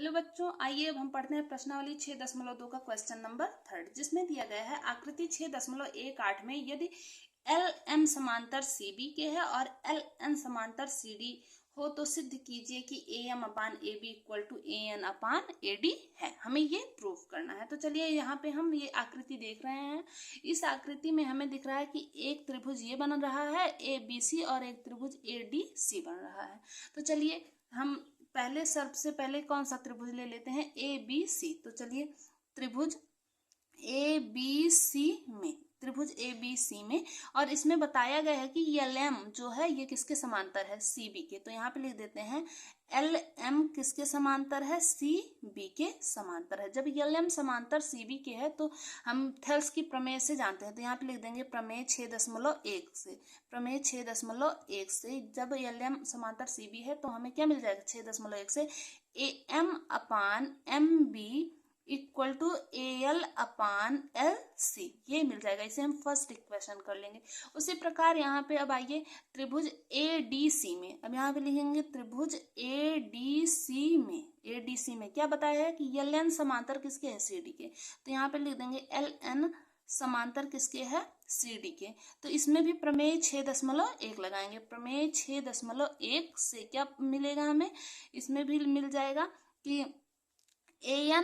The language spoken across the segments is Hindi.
हेलो बच्चों, आइए अब हम पढ़ते हैं प्रश्नावली 6.2 का क्वेश्चन नंबर 3, जिसमें दिया गया है आकृति 6.18 में यदि एल एम समांतर सी बी के है और एल एन समांतर सी डी हो तो सिद्ध कीजिए कि A M upon A B equal to A N upon A D है। हमें ये प्रूफ करना है। तो चलिए यहाँ पे हम ये आकृति देख रहे हैं। इस आकृति में हमें दिख रहा है कि एक त्रिभुज ये बन रहा है ए बी सी और एक त्रिभुज ए डी सी बन रहा है। तो चलिए हम पहले सबसे पहले कौन सा त्रिभुज ले लेते हैं, ए बी सी। तो चलिए त्रिभुज ए बी सी में, त्रिभुज ए बी सी में, और इसमें बताया गया है कि एल एम जो है ये किसके समांतर है, सी बी के। तो यहाँ पे लिख देते हैं एल एम किसके समांतर है, सी बी के समांतर है। जब एल एम समांतर सी बी के है तो हम थेल्स की प्रमेय से जानते हैं। तो यहाँ पे लिख देंगे प्रमेय 6.1 से, प्रमेय 6.1 से जब एल एम समांतर सी बी है तो हमें क्या मिल जाएगा, 6.1 से A M upon M B equal to A L upon L C, ये मिल जाएगा। इसे हम फर्स्ट इक्वेशन कर लेंगे। उसी प्रकार यहाँ पे अब आइए त्रिभुज ए डी सी में। अब यहाँ पे लिखेंगे त्रिभुज ए डी सी में, ए डी सी में क्या बताया है कि एल एन समांतर किसके है, सी डी के। तो यहाँ पे लिख देंगे एल एन समांतर किसके है, सी डी के। तो इसमें भी प्रमेय 6.1 लगाएंगे। प्रमेय 6.1 से क्या मिलेगा हमें, इसमें भी मिल जाएगा कि ए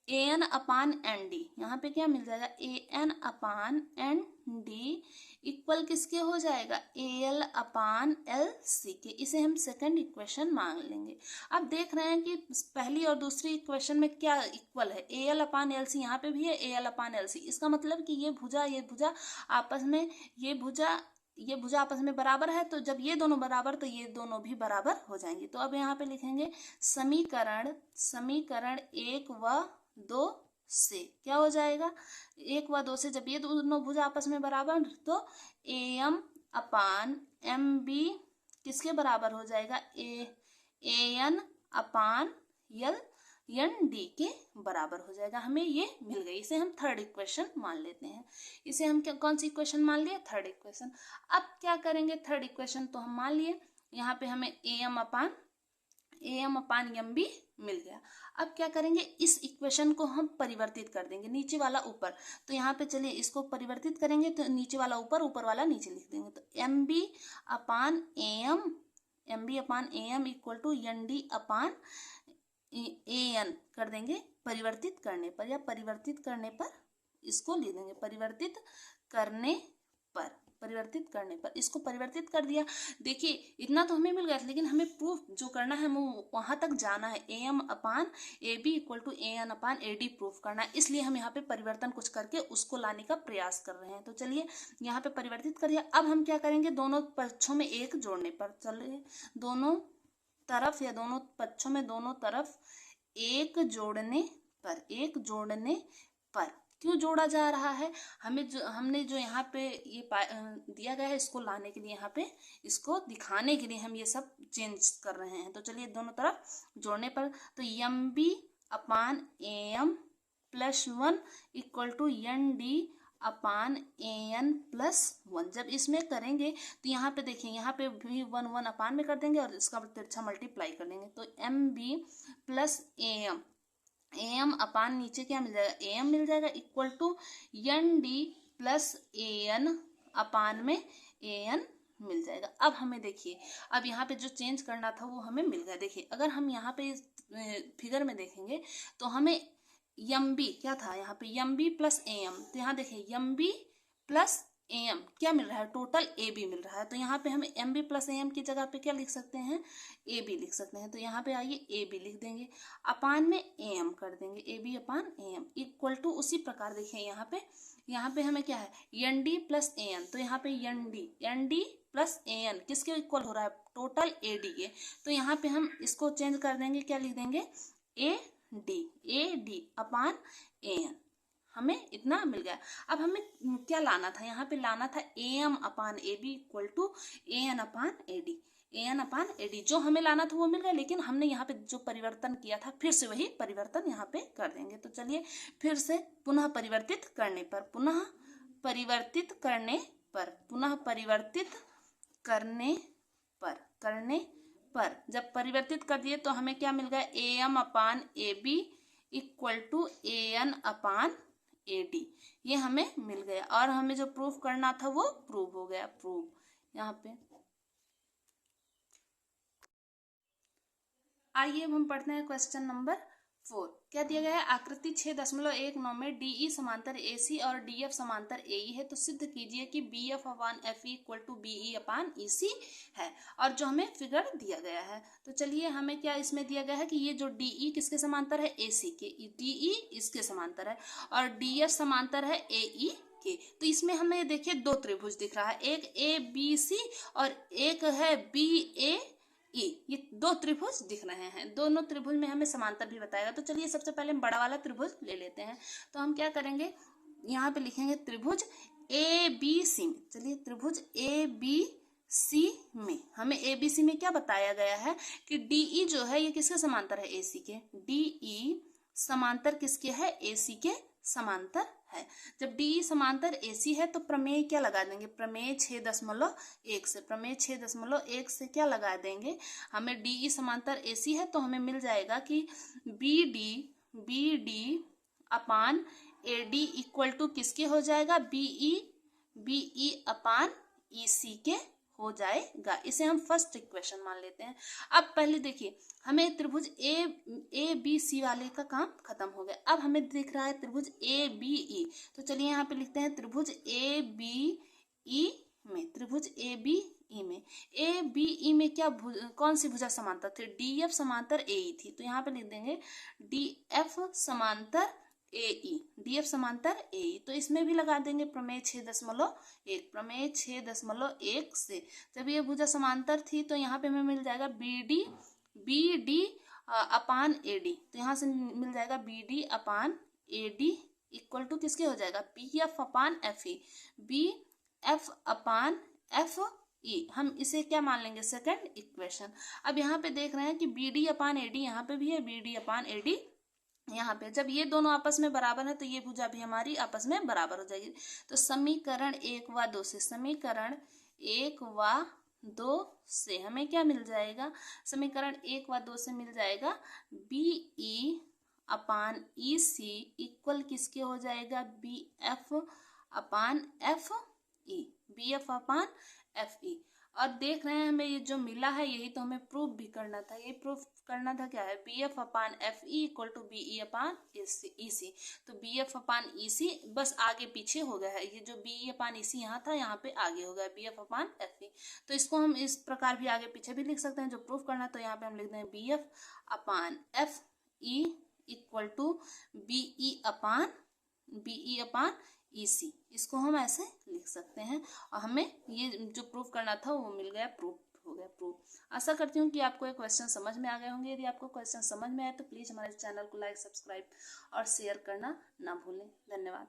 एन अपान एन डी, यहाँ पे क्या मिल जाएगा, A N upon N D equal किसके हो जाएगा, ए एल अपान एल सी के। इसे हम सेकंड इक्वेशन मान लेंगे। अब देख रहे हैं कि पहली और दूसरी इक्वेशन में क्या इक्वल है, ए एल अपान एल सी, यहाँ पे भी है ए एल अपान एल सी। इसका मतलब कि ये भुजा आपस में, ये भुजा आपस में बराबर है। तो जब ये दोनों बराबर तो ये दोनों भी बराबर हो जाएंगे। तो अब यहाँ पे लिखेंगे समीकरण 1 व 2 से क्या हो जाएगा, 1 व 2 से जब ये दोनों भुजा आपस में बराबर तो A M upon M B किसके बराबर हो जाएगा, A N upon N D के बराबर हो जाएगा। हमें ये मिल गई। इसे हम थर्ड इक्वेशन मान लेते हैं। इसे हम क्या, कौन सी इक्वेशन मान लिए, थर्ड इक्वेशन। अब क्या करेंगे, थर्ड इक्वेशन तो हम मान लिए। यहाँ पे हमें A M upon M B मिल गया। अब क्या करेंगे, इस इक्वेशन को हम परिवर्तित कर देंगे, नीचे वाला ऊपर। तो यहाँ पे चलिए इसको परिवर्तित करेंगे तो नीचे वाला ऊपर, ऊपर वाला नीचे लिख देंगे। तो M B upon A M equal to N D upon A N कर देंगे परिवर्तित करने पर, या परिवर्तित करने पर इसको लिख देंगे, परिवर्तित करने पर इसको परिवर्तित कर दिया। देखिए इतना तो हमें मिल गया, लेकिन हमें प्रूफ जो करना है वो वहां तक जाना है, A M upon A B equal to A N upon A D proof करना है। इसलिए हम यहाँ पे परिवर्तन कुछ करके उसको लाने का प्रयास कर रहे हैं। तो चलिए यहाँ पे परिवर्तित कर दिया। अब हम क्या करेंगे, दोनों पक्षों में एक जोड़ने पर, चलिए दोनों तरफ या दोनों पक्षों में दोनों तरफ एक जोड़ने पर क्यों जोड़ा जा रहा है, हमने जो यहाँ पे ये दिया गया है इसको लाने के लिए, यहाँ पे इसको दिखाने के लिए हम ये सब चेंज कर रहे हैं। तो चलिए दोनों तरफ जोड़ने पर, तो M B upon A M plus 1 equal to N D upon A N plus 1। जब इसमें करेंगे तो यहाँ पे देखिए, यहाँ पे भी 1 अपान में कर देंगे और इसका तिरछा मल्टीप्लाई कर लेंगे। तो M B plus A M upon नीचे क्या मिल जाएगा, ए एम मिल जाएगा equal to N D plus A N upon में ए एन मिल जाएगा। अब हमें देखिए, अब यहाँ पे जो चेंज करना था वो हमें मिल गया। देखिए अगर हम यहाँ पे फिगर में देखेंगे तो हमें एम बी क्या था, यहाँ पे M B plus A M. तो यहाँ देखिए M B plus A M क्या मिल रहा है, टोटल ए बी मिल रहा है। तो यहाँ पे हम M B plus A M की जगह पे क्या लिख सकते हैं, ए बी लिख सकते हैं। तो यहाँ पे आइए ए बी लिख देंगे, अपान में ए एम कर देंगे, A B upon A M equal to, उसी प्रकार देखिए यहाँ पे हमें क्या है, N D plus A N. तो यहाँ पे N D plus A N किसके इक्वल हो रहा है, टोटल ए डी के। तो यहाँ पे हम इसको चेंज कर देंगे, क्या लिख देंगे, A D upon A N. हमें इतना मिल गया। अब हमें क्या लाना था, यहाँ पे लाना था A M upon A B equal to A N upon A D. जो हमें लाना था वो मिल गया, लेकिन हमने यहाँ पे जो परिवर्तन किया था फिर से वही परिवर्तन यहाँ पे कर देंगे। तो चलिए फिर से पुनः परिवर्तित करने पर जब परिवर्तित कर दिए तो हमें क्या मिल गया, AM upon AB equal to AN upon AD, ये हमें मिल गया। और हमें जो प्रूफ करना था वो प्रूव हो गया, प्रूव। यहाँ पे आइए अब हम पढ़ते हैं क्वेश्चन नंबर 4। क्या दिया गया है, आकृति 6.19 में DE समांतर AC और DF समांतर AE है, तो सिद्ध कीजिए कि BF upon FE equal to BE upon EC है। और जो हमें फिगर दिया गया है, तो चलिए हमें क्या इसमें दिया गया है कि ये जो DE किसके समांतर है, AC के, DE इसके समांतर है और DF समांतर है AE के। तो इसमें हमें देखिए दो त्रिभुज दिख रहा है, एक ABC और एक है BAE, ये दो त्रिभुज दिख रहे हैं। दोनों त्रिभुज में हमें समांतर भी बताएगा। तो चलिए सबसे पहले हम बड़ा वाला त्रिभुज ले लेते हैं। तो हम क्या करेंगे, यहाँ पे लिखेंगे त्रिभुज ABC में। चलिए त्रिभुज ABC में हमें ABC में क्या बताया गया है कि DE जो है ये किसके समांतर है, AC के। DE समांतर किसके है, AC के समांतर है। जब DE समांतर AC है तो प्रमेय क्या लगा देंगे, प्रमेय 6.1 से, प्रमेय 6.1 से क्या लगा देंगे, हमें DE समांतर AC है तो हमें मिल जाएगा कि BD upon AD equal to किसके हो जाएगा, BE अपान EC के हो जाएगा। इसे हम फर्स्ट इक्वेशन मान लेते हैं। अब पहले देखिए हमें त्रिभुज ABC वाले का काम खत्म हो गया। अब हमें दिख रहा है त्रिभुज ABE, तो चलिए यहाँ पे लिखते हैं त्रिभुज ABE में, त्रिभुज ABE में, ABE में क्या कौन सी भुजा समांतर थी, DF समांतर AE थी। तो यहाँ पे लिख देंगे DF समांतर AE, DF समांतर AE। तो इसमें भी लगा देंगे प्रमेय 6.1, प्रमेय 6.1 से जब ये भुजा समांतर थी तो यहाँ पे हमें मिल जाएगा BD अपान AD। तो यहाँ से मिल जाएगा BD upon AD equal to किसके हो जाएगा, BF upon FE, BF upon FE। हम इसे क्या मान लेंगे, सेकंड इक्वेशन। अब यहाँ पे देख रहे हैं कि BD अपान AD यहाँ पे भी है, BD अपान AD यहाँ पे। जब ये दोनों आपस में बराबर है तो ये भुजा भी हमारी आपस में बराबर हो जाएगी। तो समीकरण 1 व 2 से, समीकरण 1 व 2 से हमें क्या मिल जाएगा, समीकरण 1 व 2 से मिल जाएगा BE अपान EC इक्वल किसके हो जाएगा, BF upon FE, BF upon FE। और देख रहे हैं हमें ये जो मिला है यही तो हमें प्रूफ भी करना था। ये प्रूफ करना था क्या है, BF upon FE equal to BE upon EC। तो BF अपान EC बस आगे पीछे हो गया है, ये जो BE अपान EC यहाँ था यहाँ पे आगे हो गया BF अपान FE। तो इसको हम इस प्रकार भी आगे पीछे भी लिख सकते हैं जो प्रूफ करना। तो यहाँ पे हम लिख दें BF upon FE equal to BE upon EC। इसको हम ऐसे लिख सकते हैं और हमें ये जो प्रूफ करना था वो मिल गया, प्रूफ हो गया, प्रूफ। आशा करती हूँ कि आपको ये क्वेश्चन समझ में आ गए होंगे। यदि आपको क्वेश्चन समझ में आए तो प्लीज़ हमारे चैनल को लाइक, सब्सक्राइब और शेयर करना ना भूलें। धन्यवाद।